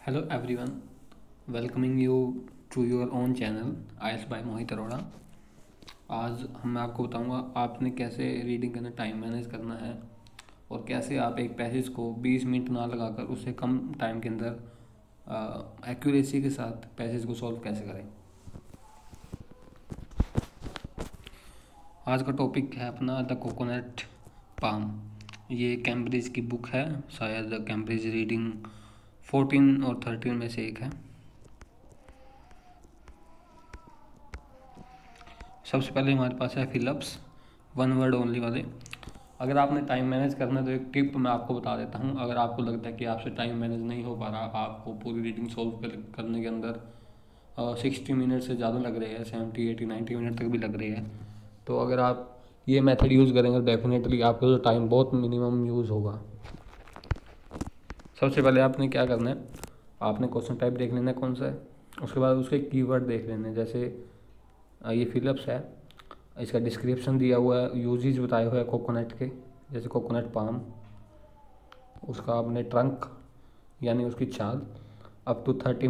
Hello everyone, welcoming you to your own channel IELTS by मोहित अरोड़ा। आज मैं आपको बताऊंगा आपने कैसे रीडिंग करना टाइम मैनेज करना है और कैसे आप एक पैसेज को 20 मिनट ना लगाकर उससे कम टाइम के अंदर एक्यूरेसी के साथ पैसेज को सॉल्व कैसे करें। आज का टॉपिक है अपना द कोकोनट पाम। ये कैम्ब्रिज की बुक है, शायद कैम्ब्रिज रीडिंग 14 और 13 में से एक है। सबसे पहले हमारे पास है फिलअप्स, वन वर्ड ओनली वाले। अगर आपने टाइम मैनेज करना है तो एक टिप मैं आपको बता देता हूँ। अगर आपको लगता है कि आपसे टाइम मैनेज नहीं हो पा रहा, आपको पूरी रीडिंग सॉल्व करने के अंदर 60 मिनट से ज़्यादा लग रहे हैं, 70 80 90 मिनट तक भी लग रही है, तो अगर आप ये मेथड यूज़ करेंगे डेफिनेटली आपका जो टाइम बहुत मिनिमम यूज़ होगा। सबसे पहले आपने क्या करना है, आपने क्वेश्चन टाइप देख लेना है कौन सा है, उसके बाद उसके कीवर्ड देख लेने हैं। जैसे ये फिलअप्स है, इसका डिस्क्रिप्शन दिया हुआ है, यूजेज बताए हुए हैं कोकोनट के, जैसे कोकोनट पाम। उसका आपने ट्रंक यानी उसकी चाल अप टू 30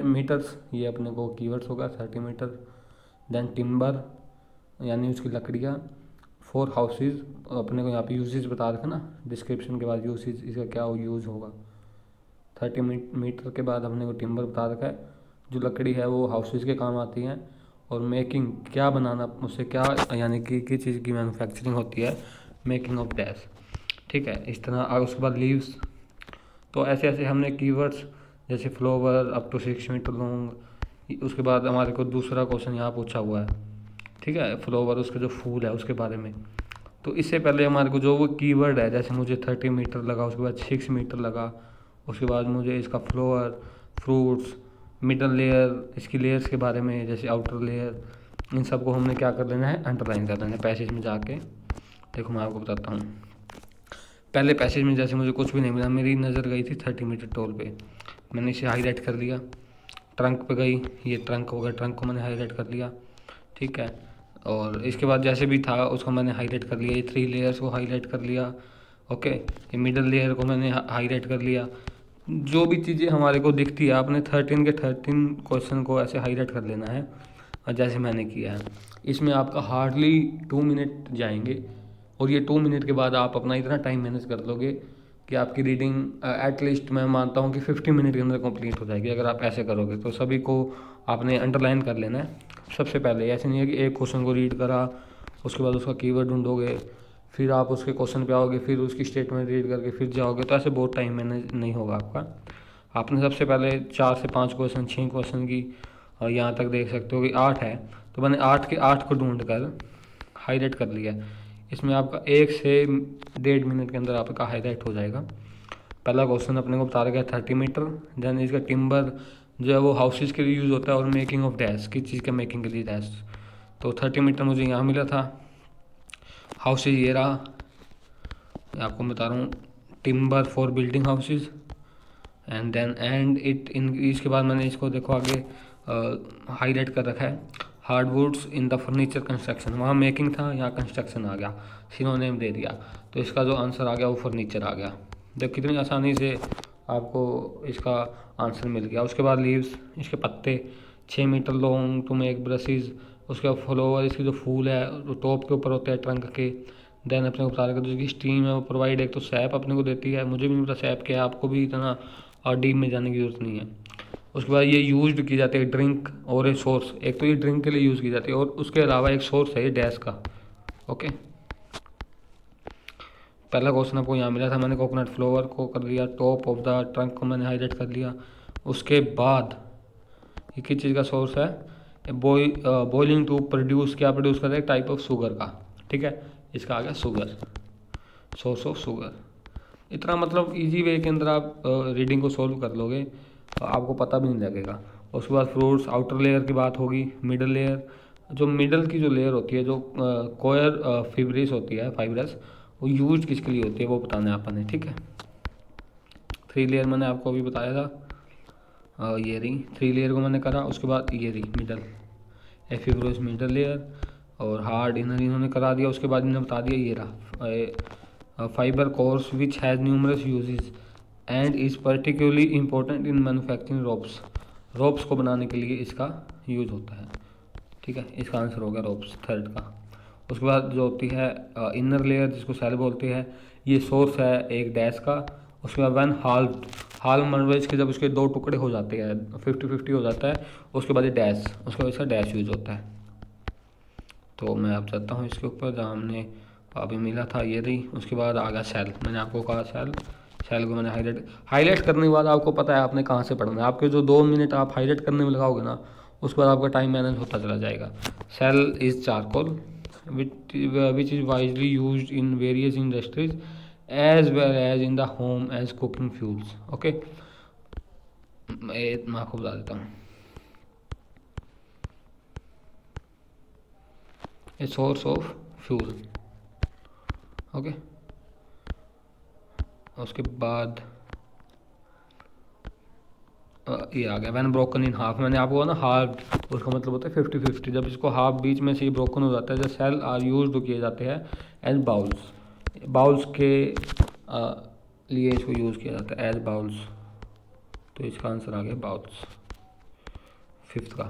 मीटर्स, ये अपने को कीवर्ड्स होगा 30 मीटर। देन टिम्बर यानी उसकी लकड़ियाँ। 4 हाउसेज, अपने को यहाँ पे यूजेज बता रखा ना, डिस्क्रिप्शन के बाद यूजेज, इसका क्या यूज़ होगा। 30 मीटर के बाद हमने को टिम्बर बता रखा है, जो लकड़ी है वो हाउसेज के काम आती हैं। और मेकिंग, क्या बनाना, उससे क्या यानी कि किस चीज़ की मैन्युफैक्चरिंग होती है, मेकिंग ऑफ डैश, ठीक है। इस तरह और उसके बाद लीव्स। तो ऐसे ऐसे हमने कीवर्ड्स, जैसे flower up to 6 metre long. उसके बाद हमारे को दूसरा क्वेश्चन यहाँ पूछा हुआ है, ठीक है, फ्लावर, उसके जो फूल है उसके बारे में। तो इससे पहले हमारे को जो वो कीवर्ड है, जैसे मुझे 30 मीटर लगा, उसके बाद 6 मीटर लगा, उसके बाद मुझे इसका फ्लावर, फ्रूट्स, मिडल लेयर, इसकी लेयर्स के बारे में, जैसे आउटर लेयर, इन सब को हमने क्या कर लेना है, अंडरलाइन कर लेना है पैसेज में जाके। देखो मैं आपको बताता हूँ। पहले पैसेज में जैसे मुझे कुछ भी नहीं मिला, मेरी नज़र गई थी 30 मीटर टोल पे, मैंने इसे हाईलाइट कर लिया। ट्रंक पे गई, ये ट्रंक होगा, ट्रंक को मैंने हाईलाइट कर लिया, ठीक है। और इसके बाद जैसे भी था उसको मैंने हाईलाइट कर लिया। ये 3 लेयर्स को हाईलाइट कर लिया, ओके। ये मिडल लेयर को मैंने हाईलाइट कर लिया। जो भी चीज़ें हमारे को दिखती है, आपने 13 के 13 क्वेश्चन को ऐसे हाईलाइट कर लेना है, और जैसे मैंने किया है। इसमें आपका हार्डली 2 मिनट जाएंगे, और ये 2 मिनट के बाद आप अपना इतना टाइम मैनेज कर लोगे कि आपकी रीडिंग एटलीस्ट मैं मानता हूँ कि 50 मिनट के अंदर कंप्लीट हो जाएगी, अगर आप ऐसे करोगे। तो सभी को आपने अंडरलाइन कर लेना है सबसे पहले। ऐसे नहीं है कि एक क्वेश्चन को रीड करा, उसके बाद उसका कीवर्ड ढूंढोगे, फिर आप उसके क्वेश्चन पे आओगे, फिर उसकी स्टेटमेंट रीड करके फिर जाओगे, तो ऐसे बहुत टाइम मैनेज नहीं होगा आपका। आपने सबसे पहले 4 से 5 क्वेश्चन, 6 क्वेश्चन की, और यहाँ तक देख सकते हो कि 8 है, तो मैंने 8 के 8 को ढूंढ कर हाईलाइट कर लिया। इसमें आपका 1 से 1.5 मिनट के अंदर आपका हाईलाइट हो जाएगा। पहला क्वेश्चन अपने को बता रखा है 30 मीटर। देन इसका टिम्बर जो है वो हाउसेज के लिए यूज़ होता है, और मेकिंग ऑफ डैश, किस चीज़ का मेकिंग के लिए डैश। तो 30 मीटर मुझे यहाँ मिला था। हाउसेज ये रहा, आपको बता रहा हूँ, timber for building houses. And then and it in, इसके बाद मैंने इसको देखो आगे हाईलाइट कर रखा है, हार्डवुड्स इन द फर्नीचर कंस्ट्रक्शन। वहाँ मेकिंग था, यहाँ कंस्ट्रक्शन आ गया, सिनोनिम दे दिया, तो इसका जो आंसर आ गया वो फर्नीचर आ गया। देख कितनी आसानी से आपको इसका आंसर मिल गया। उसके बाद लीव्स, इसके पत्ते 6 metre long to make brushes. उसके बाद फ्लावर, इसके जो फूल है टॉप के ऊपर होते हैं ट्रंक के। देन अपने को बता रहा है जिसकी स्टीम है वो प्रोवाइड, एक तो सैप अपने को देती है, मुझे भी नहीं पता सैप क्या है, आपको भी इतना और डीप में जाने की जरूरत नहीं है। उसके बाद ये यूज्ड की जाती है ड्रिंक और ए सोर्स, एक तो ये ड्रिंक के लिए यूज़ की जाती है, और उसके अलावा एक सोर्स है ये डैश का, ओके। पहला क्वेश्चन आपको यहाँ मिला था, मैंने कोकोनट फ्लावर को कर लिया, टॉप ऑफ द ट्रंक को मैंने हाईलाइट कर लिया। उसके बाद ये किस चीज़ का सोर्स है, बॉइलिंग टू प्रोड्यूस, क्या प्रोड्यूस करता है, टाइप ऑफ शुगर का, ठीक है। इसका आ गया शुगर, सोर्स ऑफ शुगर। इतना मतलब इजी वे के अंदर आप रीडिंग को सॉल्व कर लोगे, तो आपको पता भी नहीं लगेगा। उसके बाद फ्रूट्स, आउटर लेयर की बात होगी। मिडल लेयर, जो मिडल की जो लेयर होती है, जो कोयर फिब्रिस होती है, फाइब्रस, वो यूज किसके लिए होती है वो बताना है आपने, ठीक है। 3 लेयर मैंने आपको अभी बताया था, ये रही 3 लेयर को मैंने करा। उसके बाद ये रही मिडल, एफिब्रोस मिडल लेयर, और हार्ड इनर इन्होंने करा दिया। उसके बाद इन्होंने बता दिया ये रहा fibre course which has numerous uses. And is particularly important in manufacturing ropes. Ropes को बनाने के लिए इसका यूज़ होता है। ठीक है, इसका आंसर हो गया रोप्स, थर्ड का। उसके बाद जो होती है इनर लेयर, जिसको सेल बोलते हैं, ये सोर्स है एक डैश का। उसके बाद वन हाल मर्ज के जब उसके दो टुकड़े हो जाते हैं, 50-50 हो जाता है, उसके बाद ये डैश, उसके बाद इसका डैश यूज होता है। तो मैं अब जाता हूँ इसके ऊपर जहाँ हमने अभी मिला था, ये रही। उसके बाद आ गया सेल। मैंने आपको कहा सेल को मैंने हाईलाइट करने के बाद आपको पता है आपने कहाँ से पढ़ना है। आपके जो 2 मिनट आप हाईलाइट करने में लगाओगे ना, उसके बाद आपका टाइम मैनेज होता चला जाएगा। Shell is charcoal which is widely used in various industries as well as in the home as cooking fuels. Okay, मैं आपको बता देता हूँ, a source of fuel. Okay, उसके बाद ये आ गया व्हेन ब्रोकन इन हाफ। मैंने आपको ना हाफ, उसका मतलब होता है 50-50। जब इसको हाफ बीच में से ब्रोकन हो जाता है, जब सेल आर यूज किए जाते हैं एज बाउल्स के लिए इसको यूज़ किया जाता है एज बाउल्स। तो इसका आंसर आ गया बाउल्स, फिफ्थ का।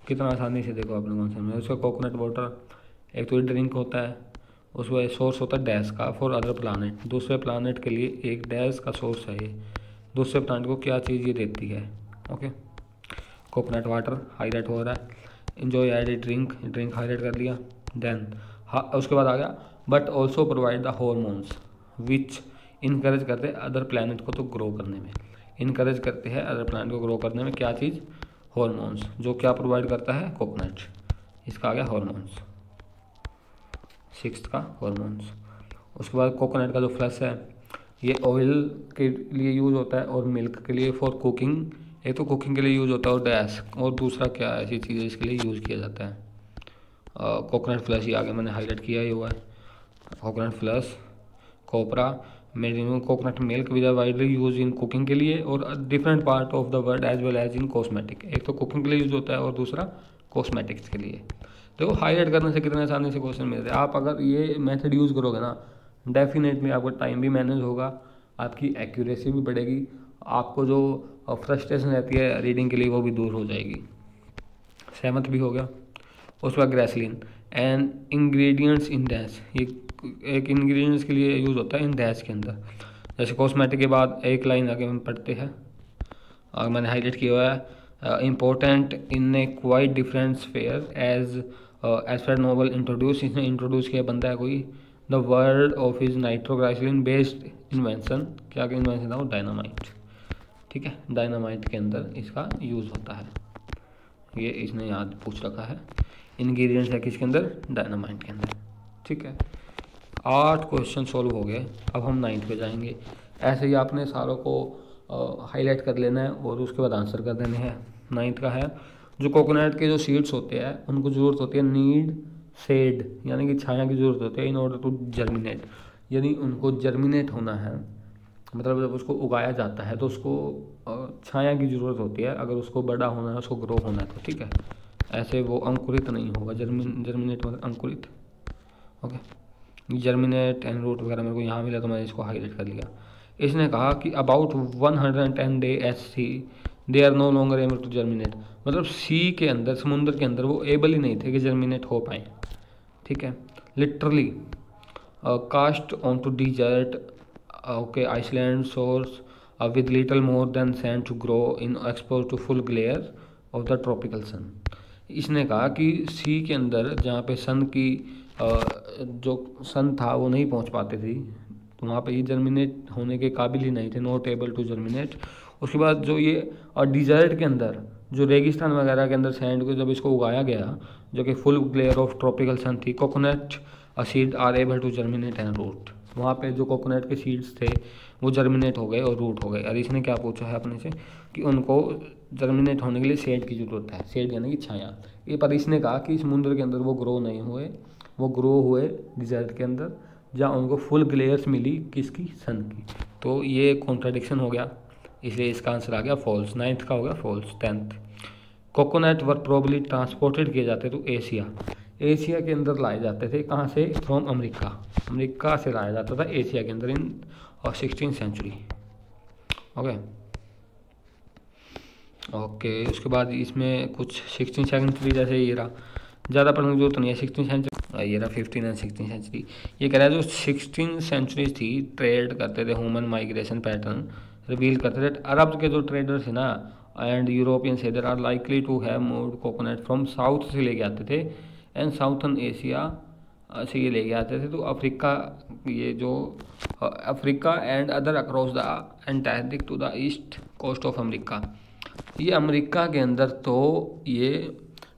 कितना आसानी से देखो आपने कौन सा। उसका कोकोनट वाटर एक तो ड्रिंक होता है, उसका सोर्स होता है डैश का फॉर अदर प्लानट। दूसरे प्लानट के लिए एक डैश का सोर्स है ये। दूसरे प्लांट को क्या चीज़ ये देती है। ओके, कोकोनट वाटर हाईलाइट हो रहा है। इन्जॉय एड ड्रिंक हाईलाइट कर लिया। देन उसके बाद आ गया but also provide the hormones which encourage करते हैं अदर प्लानट को तो ग्रो करने में। इनकरेज करते हैं अदर प्लानट को ग्रो करने में क्या चीज़, हॉर्मोन्स। जो क्या प्रोवाइड करता है, कोकोनट। इसका आ गया हॉर्मोन्स, सिक्स्थ का हॉर्मोन्स। उसके बाद कोकोनट का जो फ्लश है ये ऑयल के लिए यूज़ होता है और मिल्क के लिए फॉर कुकिंग। एक तो कुकिंग के लिए यूज़ होता है और डैश, और दूसरा क्या ऐसी चीज़ है इसके लिए यूज़ किया जाता है। कोकोनट फ्लश ही आगे मैंने हाईलाइट किया ही हुआ है। कोकोनट फ्लश, कोपरा, मेडिनो coconut milk which are widely use in cooking के लिए और different part of the world as well as in cosmetic. एक तो कुकिंग के लिए यूज़ होता है और दूसरा कॉस्मेटिक्स के लिए। देखो हाईलाइट करने से कितने आसानी से क्वेश्चन मिलते हैं। आप अगर ये मेथड यूज़ करोगे ना, डेफिनेटली आपका टाइम भी मैनेज होगा, आपकी एक्यूरेसी भी बढ़ेगी, आपको जो फ्रस्ट्रेशन रहती है रीडिंग के लिए वो भी दूर हो जाएगी। सेवंथ भी हो गया। उसके बाद ग्रेसलिन एंड इंग्रेडिएंट्स इन डैश, ये एक इंग्रेडिएंट्स के लिए यूज़ होता है इन डैश के अंदर। जैसे कॉस्मेटिक के बाद एक लाइन आगे हम पढ़ते हैं और मैंने हाईलाइट किया हुआ है, important in a quite different sphere as Alfred Nobel introduce. इसने इंट्रोड्यूस किया बंदा है कोई, the word of is nitroglycerine based invention. क्या इन्वेंशन था वो, डायनामाइट। ठीक है, डायनामाइट के अंदर इसका यूज़ होता है। ये इसने याद पूछ रखा है, इंग्रेडिएंट्स है किसके अंदर, डायनामाइट के अंदर। ठीक है, 8 क्वेश्चन सॉल्व हो गए। अब हम 9th पे जाएंगे। ऐसे ही आपने सारों को हाईलाइट कर लेना है और उसके बाद आंसर कर देने हैं। 9th का है, जो कोकोनट के जो सीड्स होते हैं उनको ज़रूरत होती है नीड शेड, यानी कि छाया की ज़रूरत होती है इन ऑर्डर टू जर्मिनेट। यानी उनको जर्मिनेट होना है, मतलब जब उसको उगाया जाता है तो उसको छाया की ज़रूरत होती है। अगर उसको बड़ा होना है, उसको ग्रो होना है तो ठीक है, ऐसे वो अंकुरित नहीं होगा। जर्मिनेट मतलब अंकुरित। ओके, जर्मिनेट एंड रूट वगैरह मेरे को यहाँ मिला तो मैंने इसको हाईलाइट कर लिया। इसने कहा कि about 110 day at sea they are no longer able to germinate. मतलब सी के अंदर, समुद्र के अंदर वो एबल ही नहीं थे कि जर्मिनेट हो पाए। ठीक है, literally cast on to desert, okay, island source with little more than sand to grow in expose to full glare of the tropical sun. इसने कहा कि सी के अंदर जहाँ पे सन की जो सन था वो नहीं पहुँच पाते थे, तो वहाँ पे ये जर्मिनेट होने के काबिल ही नहीं थे, नॉट एबल टू जर्मिनेट। उसके बाद जो ये और डिजर्ट के अंदर, जो रेगिस्तान वगैरह के अंदर सैंड को जब इसको उगाया गया, जो कि full glare of tropical sun थी, coconut seed are able to germinate and root. वहाँ पे जो कोकोनट के सीड्स थे वो जर्मिनेट हो गए और रूट हो गए। और इसने क्या पूछा है अपने से कि उनको जर्मिनेट होने के लिए शेड की ज़रूरत है, शेड यानी कि छाया। ये पर इसने कहा कि समुद्र के अंदर वो ग्रो नहीं हुए, वो ग्रो हुए डिजर्ट के अंदर जहाँ उनको फुल ग्लेयर्स मिली, किसकी, सन की। तो ये कॉन्ट्राडिक्शन हो गया, इसलिए इसका आंसर आ गया फॉल्स। 9th का हो गया फॉल्स। 10th, कोकोनट वर प्रोबली ट्रांसपोर्टेड किए जाते तो एशिया के अंदर लाए जाते थे। कहाँ से, फ्रॉम अमेरिका से लाया जाता था एशिया के अंदर इन 16th सेंचुरी। Okay okay. उसके बाद इसमें कुछ 16 सेंचुरी जैसे ये रहा, ज़्यादा पढ़ने की जरूरत नहीं है। 16 सेंचुरी ये रहा 15 एंड 16 सेंचुरी। ये कह रहा है जो 16 सेंचुरीज थी ट्रेड करते थे, ह्यूमन माइग्रेशन पैटर्न रिवील करते थे। अरब के जो ट्रेडर थे ना and European sailor are likely to have moved coconut from south से लेके आते थे एंड साउथर्न एशिया से ये लेके आते थे तो अफ्रीका, ये जो Africa and other across the Antarctic to the east coast of America. ये अमेरिका के अंदर तो ये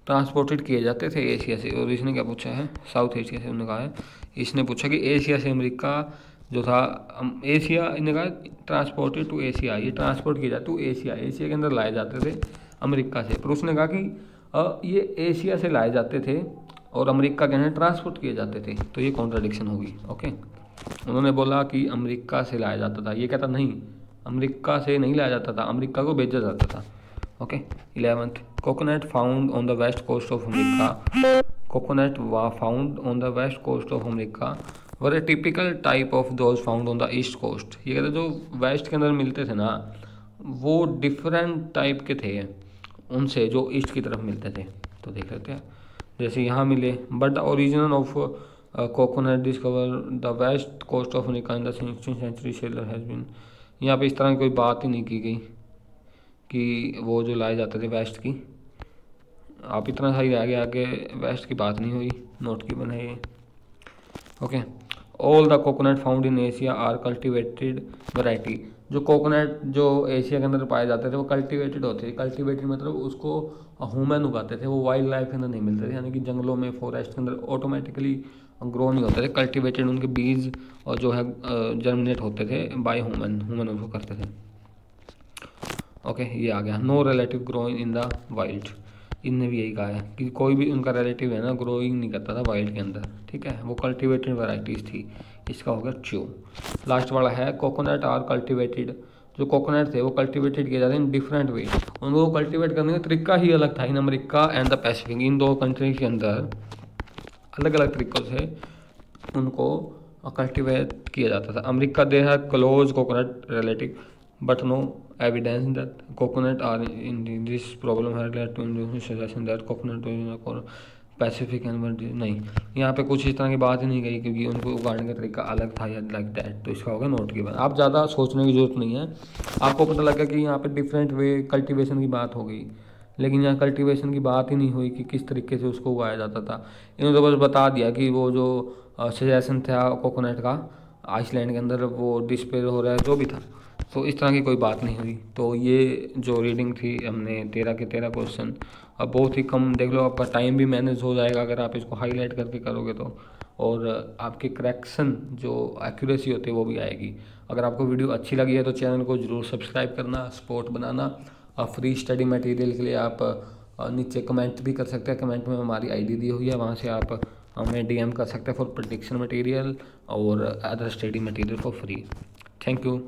ट्रांसपोर्टेड किए जाते थे एशिया से। और इसने क्या पूछा है, साउथ एशिया से उन्होंने कहा है। इसने पूछा कि एशिया से अमेरिका जो था, एशिया इन्होंने कहा ट्रांसपोर्टेड टू एशिया, ये ट्रांसपोर्ट किए जाते टू एशिया, एशिया के अंदर लाए जाते थे अमेरिका से। पर उसने कहा कि ये एशिया से लाए जाते थे और अमेरिका के अंदर ट्रांसपोर्ट किए जाते थे, तो ये कॉन्ट्राडिक्शन होगी। ओके, उन्होंने बोला कि अमेरिका से लाया जाता था, ये कहता नहीं अमेरिका से नहीं लाया जाता था, अमेरिका को भेजा जाता था। Okay 11th coconut found on the west coast of America. Coconut found on the west coast of America were a typical type of those found on the east coast. ये कहते जो वेस्ट के अंदर मिलते थे ना वो डिफरेंट टाइप के थे उनसे जो ईस्ट की तरफ मिलते थे। तो देख लेते हैं, जैसे यहाँ मिले, but the origin of coconut discover the west coast of America in the 16th century sailor has been. यहाँ पे इस तरह की कोई बात ही नहीं की गई कि वो जो लाए जाते थे वेस्ट की। आप इतना सही रह गया कि वेस्ट की बात नहीं हुई, नोट की बने ये। Okay, all the coconut found in Asia are cultivated variety. जो कोकोनट जो एशिया के अंदर पाए जाते थे वो कल्टिवेटेड होते थे। कल्टिवेटेड मतलब उसको ह्यूमन उगाते थे, वो वाइल्ड लाइफ के अंदर नहीं मिलते थे, यानी कि जंगलों में फॉरेस्ट के अंदर ऑटोमेटिकली ग्रो नहीं होते थे। कल्टिवेटेड उनके बीज और जो है जर्मिनेट होते थे बाय ह्यूमन, ह्यूमन उसको करते थे। ओके ये आ गया। No relative growing in the wild, इनने भी यही कहा है कि कोई भी उनका रिलेटिव है ना ग्रोइंग नहीं करता था वाइल्ड के अंदर, ठीक है, वो कल्टिवेटेड वैराइटीज़ थी। इसका हो गया ट्रू। लास्ट वाला है कोकोनट आर कल्टिवेटेड। जो कोकोनट थे वो कल्टिवेटेड किए जाते हैं इन डिफरेंट वे, उनको कल्टिवेट करने का तरीका ही अलग था in America and the Pacific. इन दो कंट्रीज के अंदर अलग अलग तरीक़ों से उनको कल्टिवेट किया जाता था। America they have close coconut relative but no evidence that coconut are in this problem has led to suggestion that coconut और पैसिफिक एंड नहीं, यहाँ पे कुछ इस तरह की बात ही नहीं गई क्योंकि उनको उगाने का तरीका अलग था या लाइक दैट। तो इसका होगा नोट की बात। आप ज़्यादा सोचने की जरूरत नहीं है, आपको पता लगा कि यहाँ पे डिफरेंट वे कल्टीवेशन की बात हो गई, लेकिन यहाँ कल्टीवेशन की बात ही नहीं हुई कि किस तरीके से उसको उगाया जाता था। इन्होंने तो बस बता दिया कि वो जो सजेशन था कोकोनट का आइसलैंड के अंदर वो डिस्पेयर हो रहा है, जो भी था, तो इस तरह की कोई बात नहीं हुई। तो ये जो रीडिंग थी हमने 13 के 13 क्वेश्चन, अब बहुत ही कम, देख लो आपका टाइम भी मैनेज हो जाएगा अगर आप इसको हाईलाइट करके करोगे तो, और आपके करेक्शन जो एक्यूरेसी होती है वो भी आएगी। अगर आपको वीडियो अच्छी लगी है तो चैनल को ज़रूर सब्सक्राइब करना, सपोर्ट बनाना। फ्री स्टडी मटेरियल के लिए आप नीचे कमेंट भी कर सकते हैं, कमेंट में हमारी आईडी दी हुई है, वहाँ से आप हमें डीएम कर सकते हैं फॉर प्रेडिक्शन मटेरियल और other study material for free. Thank you.